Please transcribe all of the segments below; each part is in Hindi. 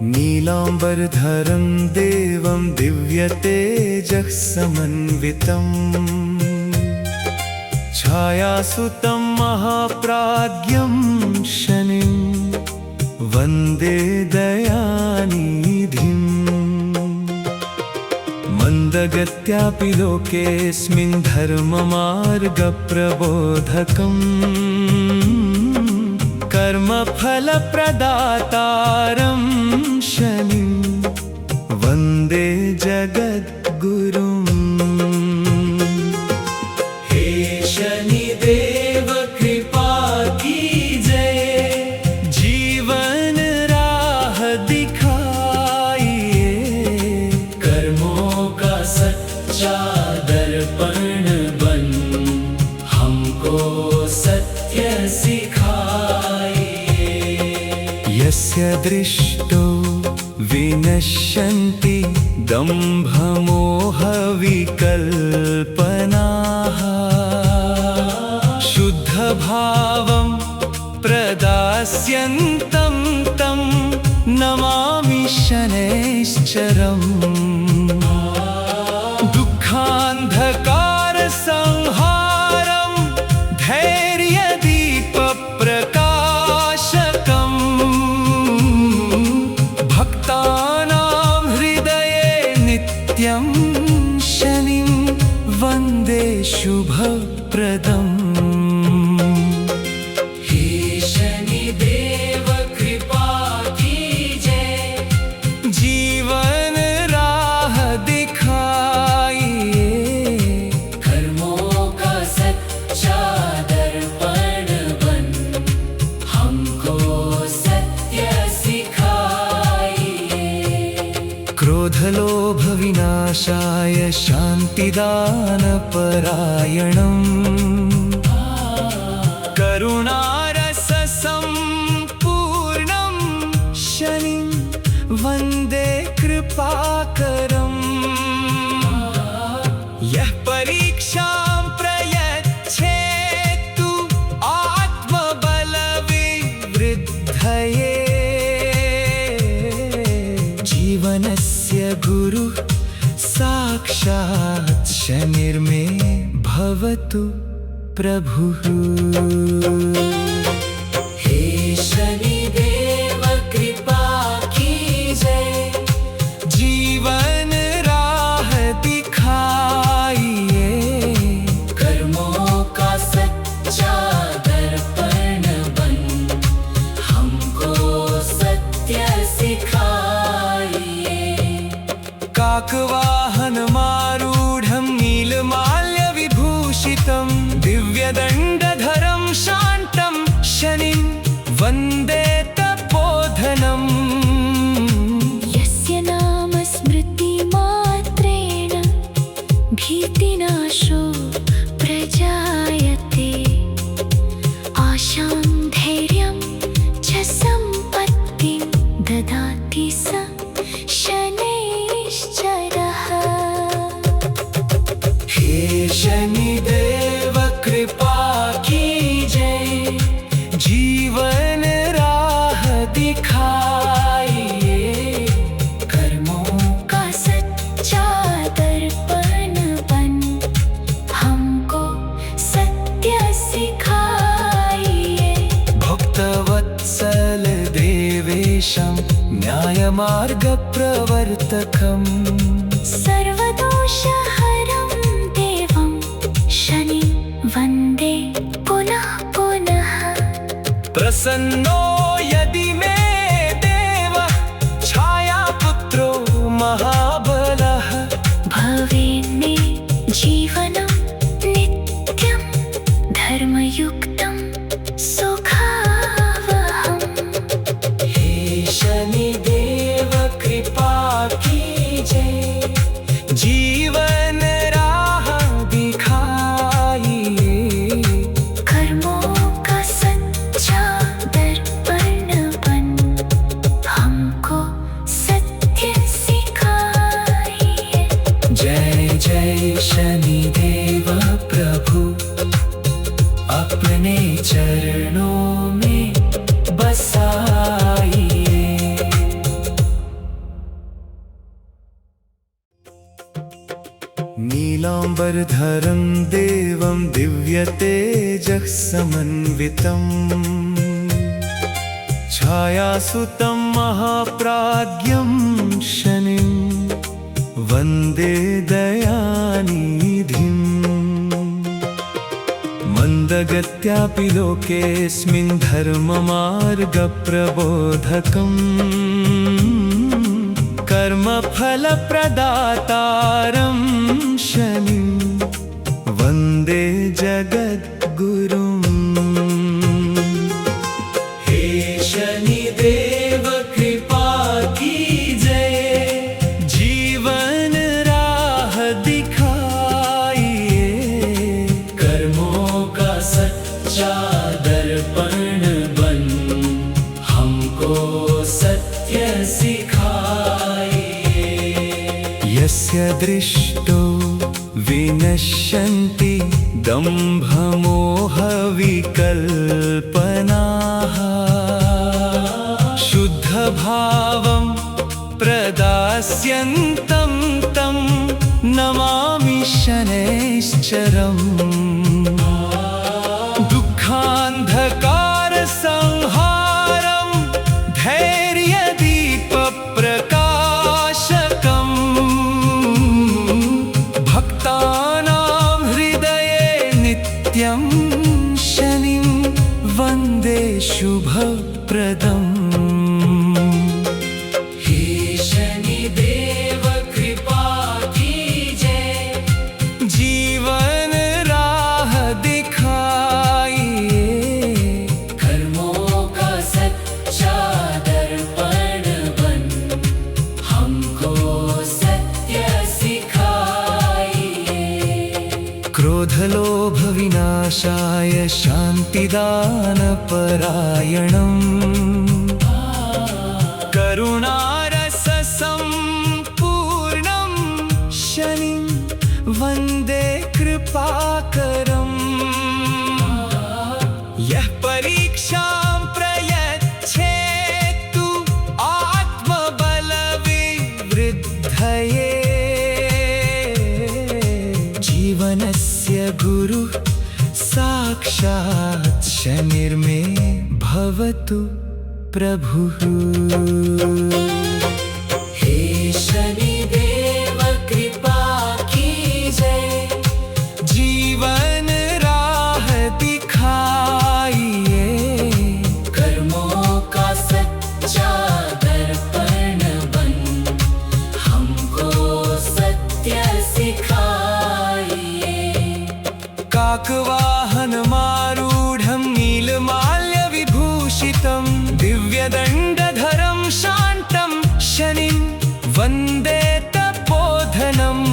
नीलाम्बरधरं देवं दिव्यतेजः समन्वितम् छायासुतं महाप्राज्ञं शनिं वन्दे दयानिधिम्। मन्दगत्यापि लोकेऽस्मिन् धर्ममार्गप्रबोधकम् कर्मफलप्रदातारं शनिं वन्दे जगद्गुरुम्। हे शनिदेव कृपा कीजय, जीवन राह दिखाइए, कर्मों का सच्चा दर्पण बन हमको सत्य सिखाइए। यस्य दृष्टो विनश्यन्ति दम्भमोहविकल्पनाः, शुद्धभावं प्रदास्यन्तं तं नमामि शनैश्चरम्। दुःखान्धकारसंहारं धैर्यदीपप्रकाशकम्, भक्तानां हृदये नित्यं शनिं वन्दे शुभप्रदम्। हे शनिदेव कृपा कीजय, जीवन राह दिखाइए, कर्मों का सच्चा दर्पण बन हमको सत्य सिखाइए। क्रोधलोभविनाशाय शान्तिदानपरायणम्, करुणारससम्पूर्णं शनिं वन्दे कृपाकरम्। यः परीक्षां प्रयच्छेत्तु आत्मबलविवृद्धये, जीवनस्य गुरुः साक्षात् शनिर्मे भवतु प्रभुः। हे शनिदेव कृपा कीजय, जीवन राह दिखाइए, कर्मों का सच्चा दर्पण बन हमको सत्य सिखाइए। काकवाहनमारूढं नीलमाल्यविभूषितं दिव्यदण्डधरं शान्तं शनिं वन्दे तपोधनम्। यस्य नाम स्मृतिमात्रेण भीतिनाशो प्रजायते, आशां धैर्यं च सम्पत्तिं ददाति स शनैश्चरः। हे शनिदेव कृपा कीजय, जीवन राह दिखाइए, कर्मों का सच्चा दर्पण बन हमको सत्य सिखाइए। भक्तवत्सल देवेशं न्यायमार्गप्रवर्तकम्, सर्वदोषहरं देवं शनिं वन्दे पुनः पुनः। प्रसन्नो यदि मे देवः छायापुत्रो महाबलः, भवेन्मे जीवनं नित्यं धर्मयुक्तं सुखावहम्। हे शनिदेव कृपा कीजय, जीवन राह दिखाइए, कर्मों का सच्चा दर्पण पीताम्बरधरं देवं दिव्यतेजः समन्वितम् छायासुतं महाप्राज्ञं शनिं वन्दे दयानिधिम् मन्दगत्यापि लोकेऽस्मिन् धर्ममार्गप्रबोधकम् कर्मफलप्रदातारं शनिं वन्दे जगद्गुरुम्। हे शनिदेव कृपा कीजय, जीवन राह दिखाइए, कर्मों का सच्चा दर्पण बन हमको सत्य सिखाइए। यस्य दृष्टो विनश्यन्ति दम्भमोहविकल्पनाः शुद्धभावं प्रदास्यन्तं तं नमामि शनैश्चरम्। दुःखान्धकारसंहारं धैर्यदीपप्रकाशकम् भक्तानां हृदये नित्यं शनिं वन्दे शुभप्रदम्। हे शनिदेव कृपा कीजय, जीवन राह दिखाइए, कर्मों का सच्चा दर्पण बन हमको सत्य सिखाइए। क्रोधलोभ विनाशाय शान्तिदानपरायणम् करुणारससम्पूर्णं शनिं वन्दे कृपाकरम्। यः परीक्षां प्रयच्छेत्तु आत्मबलविवृद्धये, जीवनस्य गुरुः साक्षात् शनिर्मे भवतु प्रभुः। हे शनिदेव कृपा कीजय, जीवन राह दिखाइए, कर्मों का सच्चा दर्पण बन हमको सत्य सिखाइए। काकवाहनमारूढं नीलमाल्यविभूषितं दिव्यदण्डधरं शान्तं शनिं वन्दे तपोधनम्।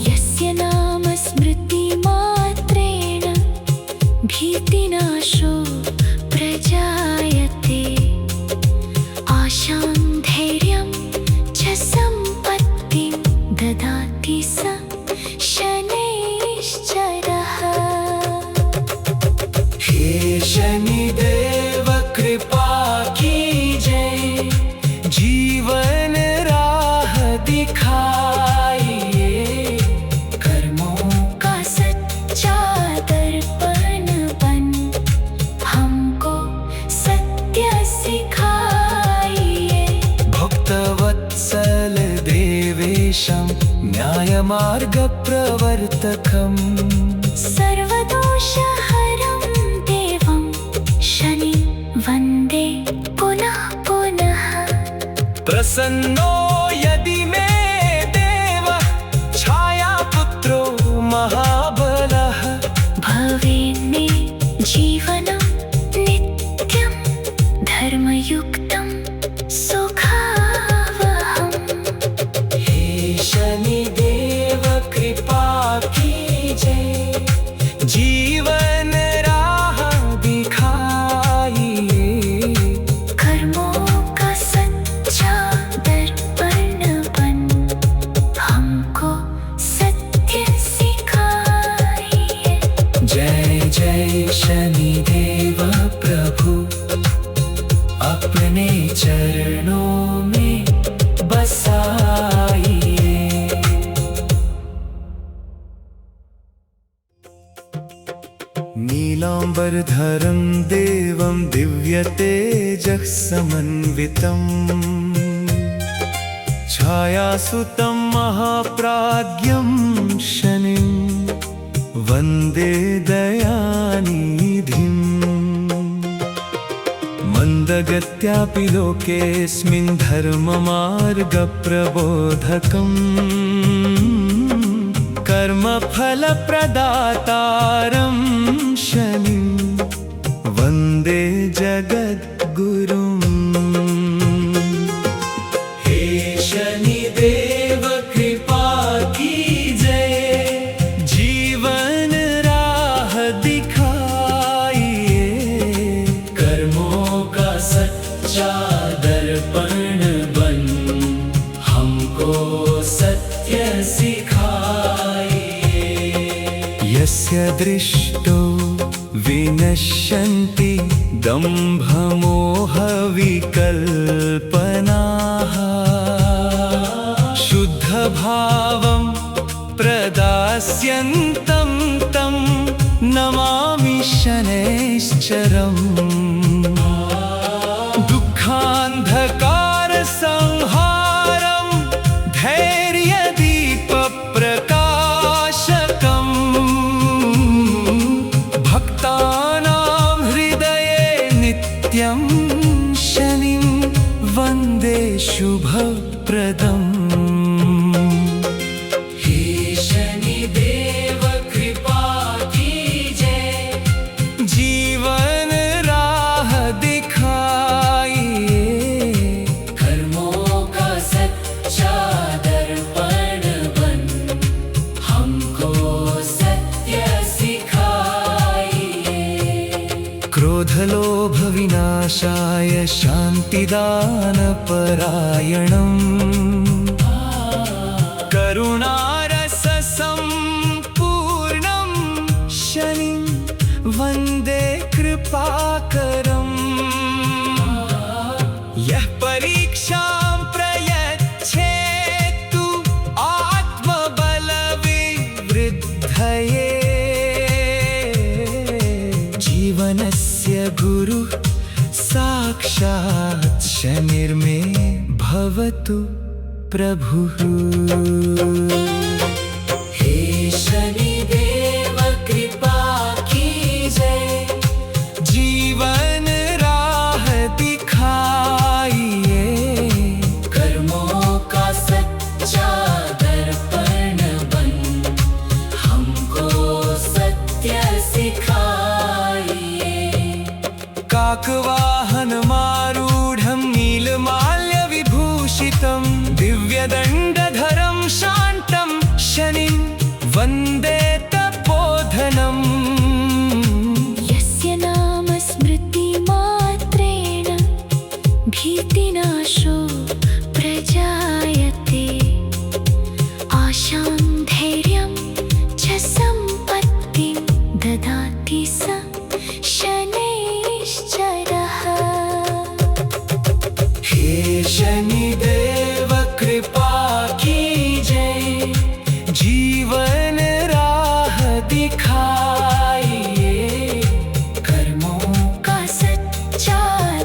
यस्य नाम स्मृतिमात्रेण भीतिनाशो प्रजायते, आशां धैर्यं च सम्पत्तिं ददाति स शनैश्चरः। हे शनिदेव कृपा कीजय, जीवन राह दिखाइए, कर्मों का सच्चा दर्पण बन हमको सत्य सिखाइए। भक्तवत्सल देवेशं न्यायमार्गप्रवर्तकम् सर्वदोषहरं देवं शनिं वन्दे पुनः पुनः। प्रसन्नो यदि मे देवः छायापुत्रो महाबलः, भवेन्मे जीवनं नित्यं धर्मयुक्तं सुखावहम्। हे शनिदेव कृपा कीजय, जीवन राह दिखाइए, कर्मों का सच्चा दर्पण बन हमको सत्य सिखाइए। जय जय शनिदेव प्रभु, अपने चरणों में बसाइए। परं देवं दिव्यतेजः समन्वितम् छायासुतं महाप्राज्ञं शनिं वन्दे दयानिधिम् मन्दगत्यापि लोकेऽस्मिन् धर्ममार्गप्रबोधकम् कर्मफलप्रदातारं शनिं वन्दे जगद्गुरुम् हे शनिदेव कृपा कीजय, जीवन राह दिखाइए, कर्मों का सच्चा दर्पण बन हमको सत्य सिखाइए। यस्य दृष्टो विनश्यन्ति दम्भमोहविकल्पनाः शुद्धभावं प्रदास्यन्तं तं नमामि शनैश्चरम् दुःखान्धकारसंहारं धैर्यदीपप्रकाशकम् भक्तानां हृदये नित्यं शनिं वन्दे शुभप्रदम् हे शनिदेव कृपा कीजय, जीवन राह दिखाइए, कर्मों का सच्चा दर्पण बन हमको सत्य सिखाइए। क्रोधलोभ विनाशाय शान्तिदानपरायणम् करुणारससम्पूर्णं शनिं वन्दे कृपाकरम् यः परीक्षां प्रयच्छेत्तु आत्मबलविवृद्धये जीवनस्य गुरुः साक्षात् शनिर्मे भवतु प्रभुः। हे शनिदेव कृपा कीजय, जीवन राह दिखाइए, कर्मों का सच्चा दर्पण बन हमको सत्य सिखाइए। काकवाहनमारूढं नीलमाल्यविभूषितं दिव्यदण्डधरं शान्तं शनिं वन्दे तपोधनम् यस्य नाम स्मृतिमात्रेण भीतिनाशो प्रजायते आशां धैर्यं च सम्पत्तिं ददाति स शनैश्चरः। हे शनिदेव कृपा कीजय, जीवन राह दिखाइए, कर्मों का सच्चा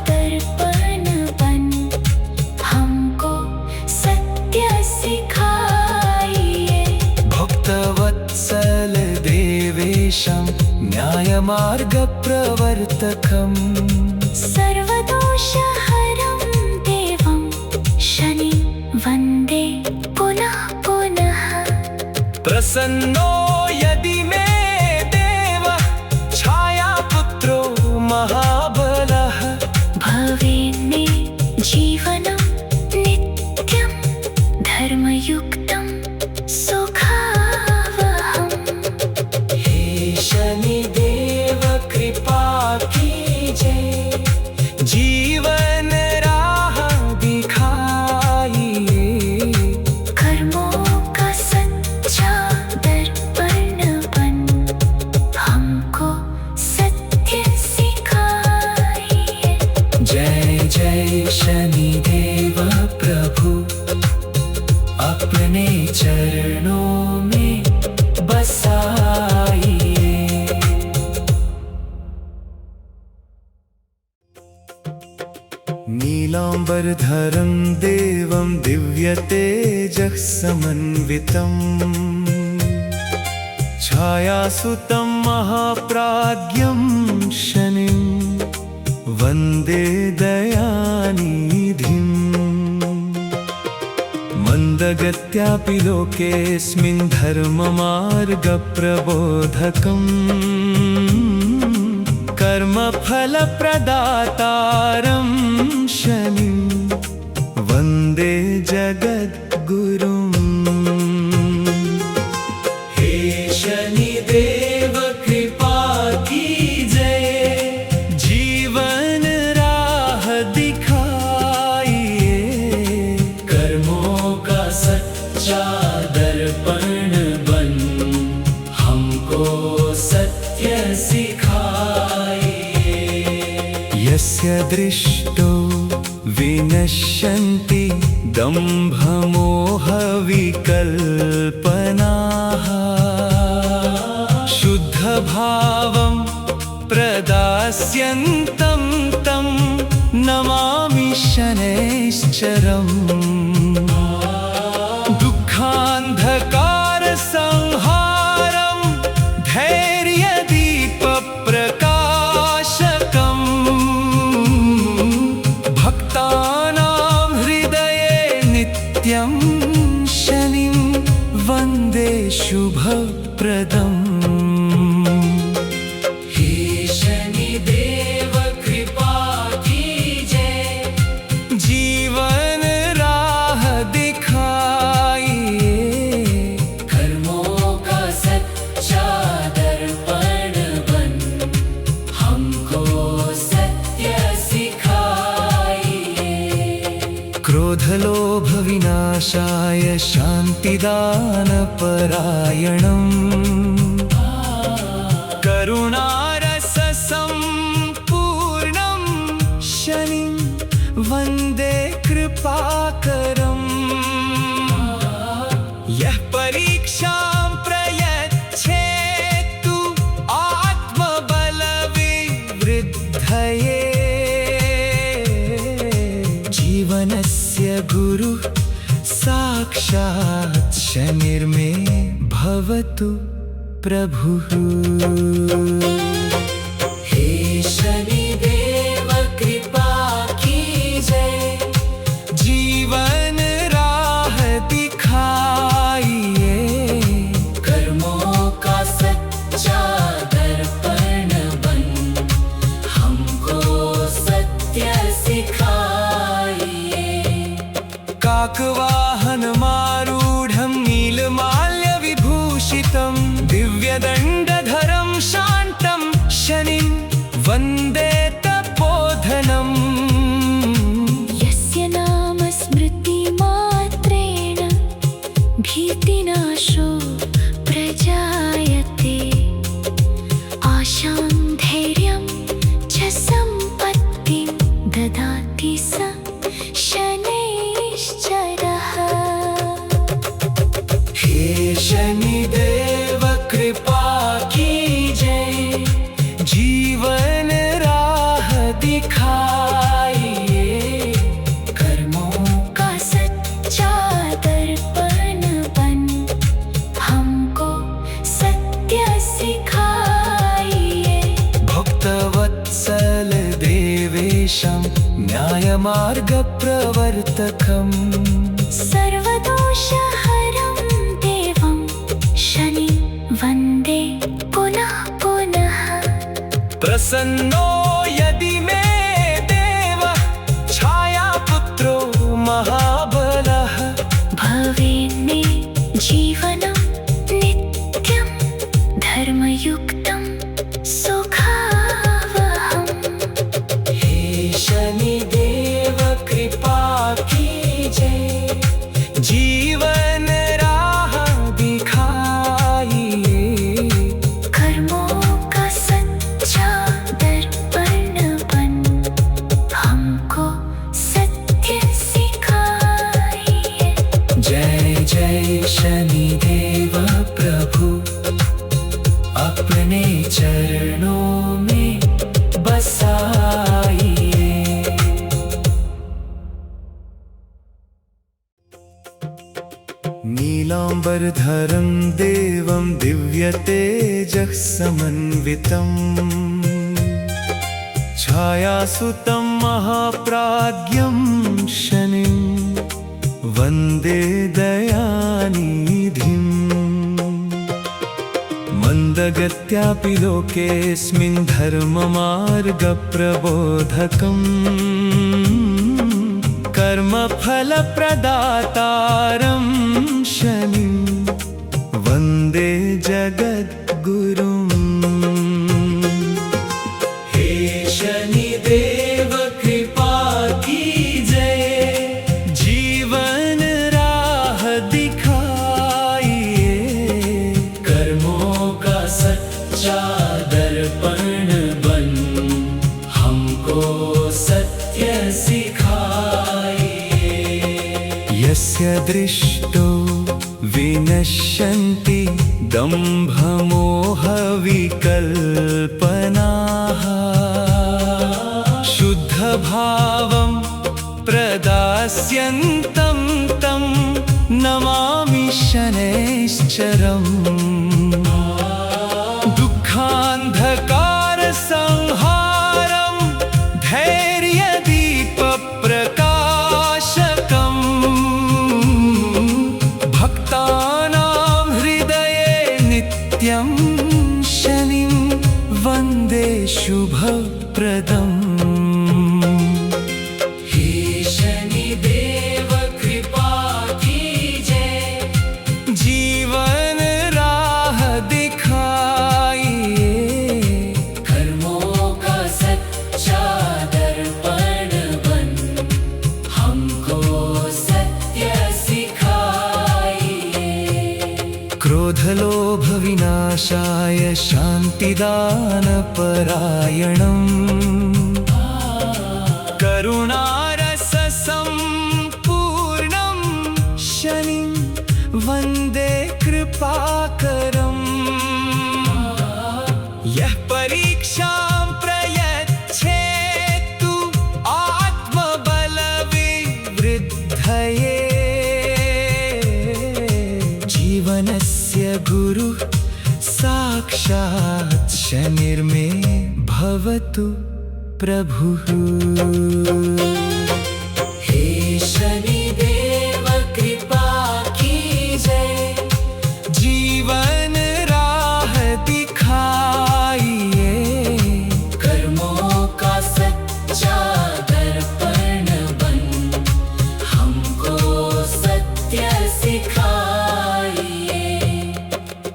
दर्पण बन हमको सत्य सिखाइए। भक्तवत्सल देवेशं न्यायमार्गप्रवर्तकम् सर्वदोषहरं देवं शनि वन्दे पुनः पुनः। प्रसन्नो यदि मे देवः छायापुत्रो महाबलः भवेन्मे जीवनं नित्यं धर्मयुक्तं सुखावहम्। हे शनिदेव कृपा कीजय, जीवन राह दिखाइए, कर्मों का सच्चा दर्पण बन हमको सत्य सिखाइए। जय जय शनिदेव प्रभु, अपने चरणों में बसाइए। नीलाम्बरधरं देवं दिव्यतेजः समन्वितम् छायासुतं महाप्राज्ञं शनिं वन्दे दयानिधिम् मन्दगत्यापि लोकेऽस्मिन् धर्ममार्गप्रबोधकम् कर्मफलप्रदातारं शनिं वन्दे जगद्गुरुम् हे शनिदेव कृपा कीजय जीवन राह दिखाइए कर्मों का सच्चा दर्पण बन हमको सत्य सिखाइए यस्य दृष्टो विनश्यन्ति दम्भमोहविकल्पनाः शुद्धभावं प्रदास्यन्तं तं नमामि शनैश्चरम् दुःखान्धकारसंहारं धैर्यदीपप्रकाशकम् भक्तानां हृदये नित्यं शनिं वन्दे शुभप्रदम् हे शनिदेव कृपा कीजय जीवन राह दिखाइए कर्मों का सच्चा दर्पण बन हमको सत्य सिखाइए क्रोधलोभविनाशाय शान्तिदानपरायणम् करुणारससम्पूर्णं शनिं वन्दे कृपाकरम् यः परीक्षां प्रयच्छेत्तु आत्मबलविवृद्धये जीवनस्य गुरुः साक्षात् शनिर्मे भवतु प्रभुः हे शनिदेव कृपा कीजय जीवन राह दिखाइए कर्मों का सच्चा दर्पण बन हमको सत्य सिखाइए काकवाहनमारूढं नीलमाल्यविभूषितं दिव्यदण्डधरं शान्तं शनिं वन्दे तपोधनम् यस्य नाम स्मृतिमात्रेण भीतिनाशो प्रजायते आशां धैर्यं च सम्पत्तिं ददाति स शनैश्चरः हे शनिदेव कृपा कीजय जीवन राह दिखाइए कर्मों का सच्चा दर्पण बन हमको सत्य सिखाइए भक्तवत्सल देवेशं न्यायमार्गप्रवर्तकम् सर्वदोषहरं देवं शनि वन्दे पुनः पुनः प्रसन्नो यदि मे देवः छायापुत्रो महाबलः भवेन्मे जीवनं नित्यं धर्मयुक्तं सुखावहम् हे शनिदेव कृपा कीजय जीवन राह दिखाइए कर्मों का सच्चा दर्पण शुक्लाम्बरधरं देवं दिव्यतेजः समन्वितम् छायासुतं महाप्राज्ञं शनिं वन्दे दयानिधिम् मन्दगत्यापि लोकेऽस्मिन् धर्ममार्गप्रबोधकम् कर्मफलप्रदातारं शनिं वन्दे जगद्गुरुम्। हे शनिदेव कृपा कीजय, जीवन राह दिखाइए, कर्मों का सच्चा दर्पण बन हमको सत्य सिखाइए। यस्य दृष्टो विनश्यन्ति दम्भमोहविकल्पनाः शुद्धभावं प्रदास्यन्तं तं नमामि शनैश्चरम्। दुःखान्धकारसंहारं धैर्यदीपप्रकाशकम् भक्तानां हृदये नित्यं शनिं वन्दे शुभप्रदम्। हे शनिदेव कृपा कीजय, जीवन राह दिखाइए, कर्मों का सच्चा दर्पण बन हमको सत्य सिखाइए। क्रोधलोभविनाशाय शान्तिदानपरायणम् करुणारससम्पूर्णं शनिं वन्दे कृपाकरम्। यः परीक्षां प्रयच्छेत्तु आत्मबलविवृद्धये, जीवनस्य गुरुः साक्षात् शनिर्मे भवतु प्रभुः। हे शनिदेव कृपा कीजय, जीवन राह दिखाइए, कर्मों का सच्चा दर्पण बन हमको सत्य सिखाइए।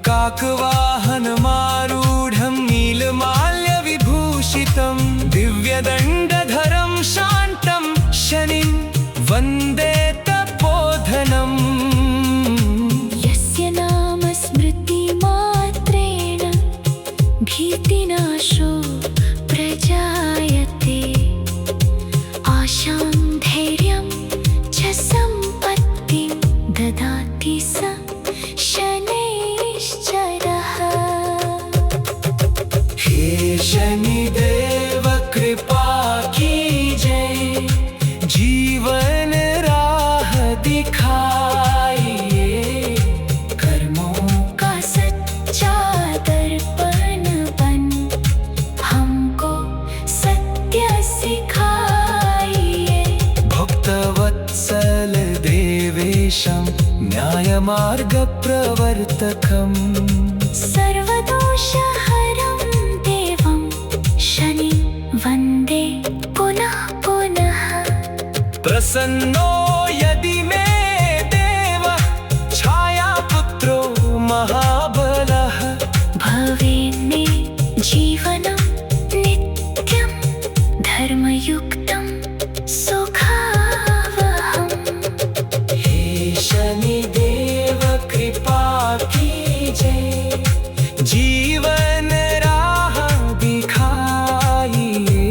काकवाहनमारूढं नीलमाल्यविभूषितं दिव्यदण्डधरं शान्तं शनिं वन्दे तपोधनम्। यस्य नाम स्मृतिमात्रेण भीतिनाशो प्रजायते, आशां धैर्यं च सम्पत्तिं ददाति स शनैश्चरः। हे शनिदेव कृपा कीजय, जीवन राह दिखाइए, कर्मों का सच्चा दर्पण बन हमको सत्य सिखाइए। भक्तवत्सल देवेशं न्यायमार्गप्रवर्तकम् सर्वदोषहरं देवं शनिं वन्दे पुनः पुनः। प्रसन्नो यदि मे देवः छायापुत्रो महाबलः भवेन्मे जीवनं नित्यं धर्मयुक्तं सुखावहम्। हे शनिदेव कृपा कीजय, जीवन राह दिखाइए,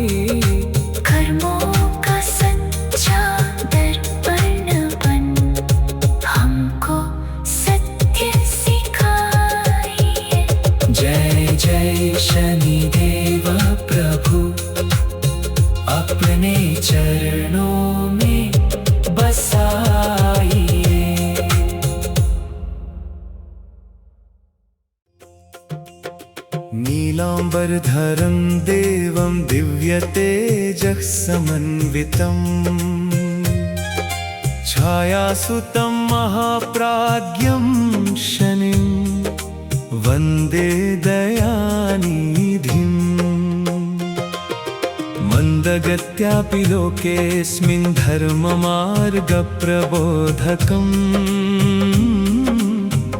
कर्मों का सच्चा दर्पण बन हमको सत्य सिखाइए। जय जय शनिदेव प्रभु, अपने चरणों में बसाइए। शुक्लाम्बरधरं देवं दिव्यतेजः समन्वितम् छायासुतं महाप्राज्ञं शनिं वन्दे दयानिधिम् मन्दगत्यापि लोकेऽस्मिन् धर्ममार्गप्रबोधकम्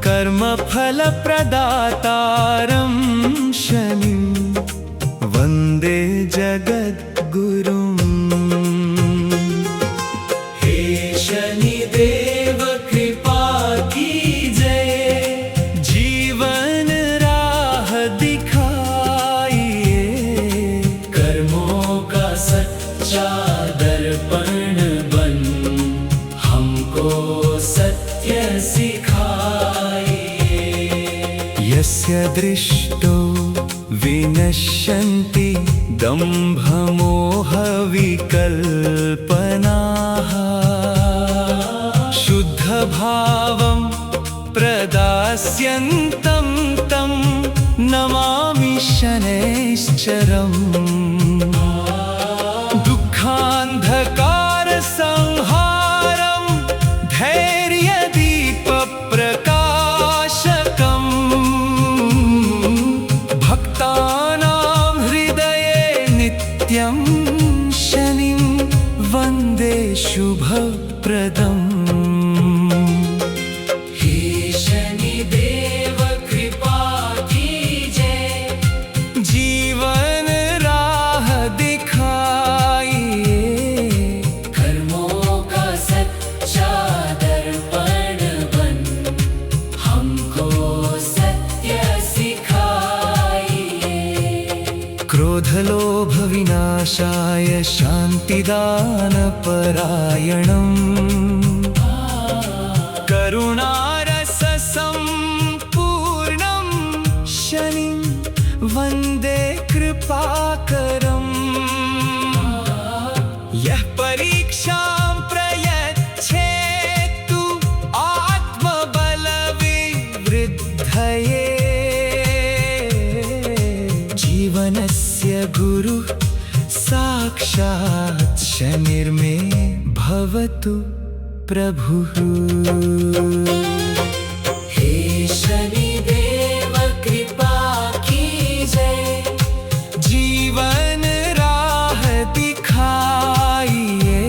कर्मफलप्रदातारं शनिं वन्दे जगद्गुरुम्। हे शनिदेव कृपा कीजय, जीवन राह दिखाइए, कर्मों का सच्चा दर्पण बन हमको सत्य सिखाइए। यस्य दृष्टो विनश्यन्ति दम्भमोहविकल्पनाः शुद्धभावं प्रदास्यन्तं तं नमामि शनैश्चरम्। दुःखान्धकारसंहारं धैर्यदीपप्रकाशकम् भक्तानां हृदये नित्यं शनिं वन्दे शुभप्रदम्। हे शनिदेव कृपा कीजय, जीवन राह दिखाइए, कर्मों का सच्चा दर्पण बन हमको सत्य सिखाइए। क्रोधलोभविनाशाय शान्तिदानपरायणम् करुणारससम्पूर्णं शनिं वन्दे कृपाकरम्। यः परीक्षां प्रयच्छेत्तु आत्मबलविवृद्धये, जीवनस्य गुरुः साक्षात् शनिर्मे भवतु प्रभुः। हे शनिदेव कृपा कीजय, जीवन राह दिखाइए,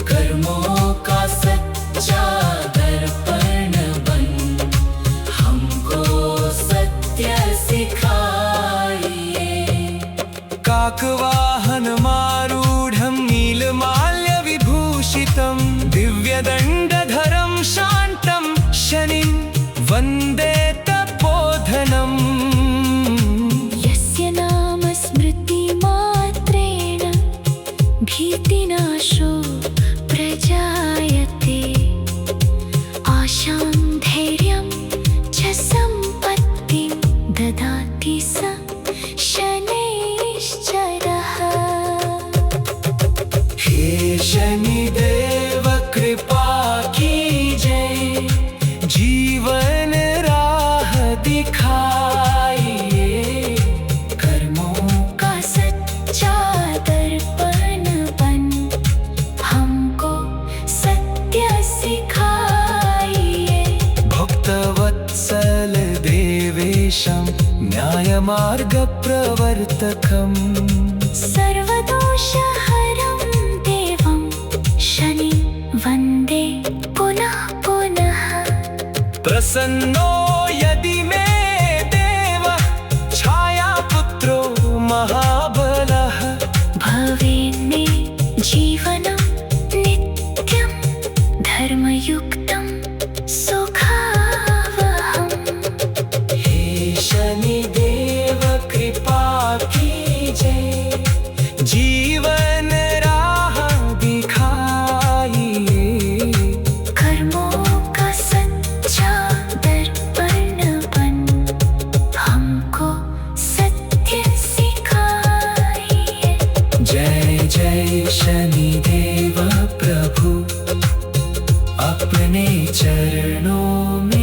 कर्मों का सच्चा दर्पण बन हमको सत्य सिखाइए। काकवाहनमारूढं नीलमाल्यविभूषितं दिव्यदण्डधरं शान्तं शनिं वन्दे तपोधनम्। यस्य नाम स्मृतिमात्रेण भीतिनाशो प्रजायते, आशां धैर्यं च सम्पत्तिं ददाति स शनैश्चरः। हे शनिदेव कृपा कीजय, जीवन राह दिखाइए, कर्मों का सच्चा दर्पण बन हमको सत्य सिखाइए। भक्तवत्सल देवेशं न्यायमार्गप्रवर्तकम् सर्वदोषहरं देवं शनिं वन्दे पुनः पुनः। प्रसन्नो यदि मे देवः छायापुत्रो महाबलः भवेन्मे जीवनं नित्यं धर्मयुक्तं सुखावहम्। हे शनिदेव कृपा कीजय, जीवन राह दिखाइए, कर्मों का सच्चा दर्पण बन हमको सत्य सिखाइए। जय जय शनिदेव प्रभु, अपने चरणों में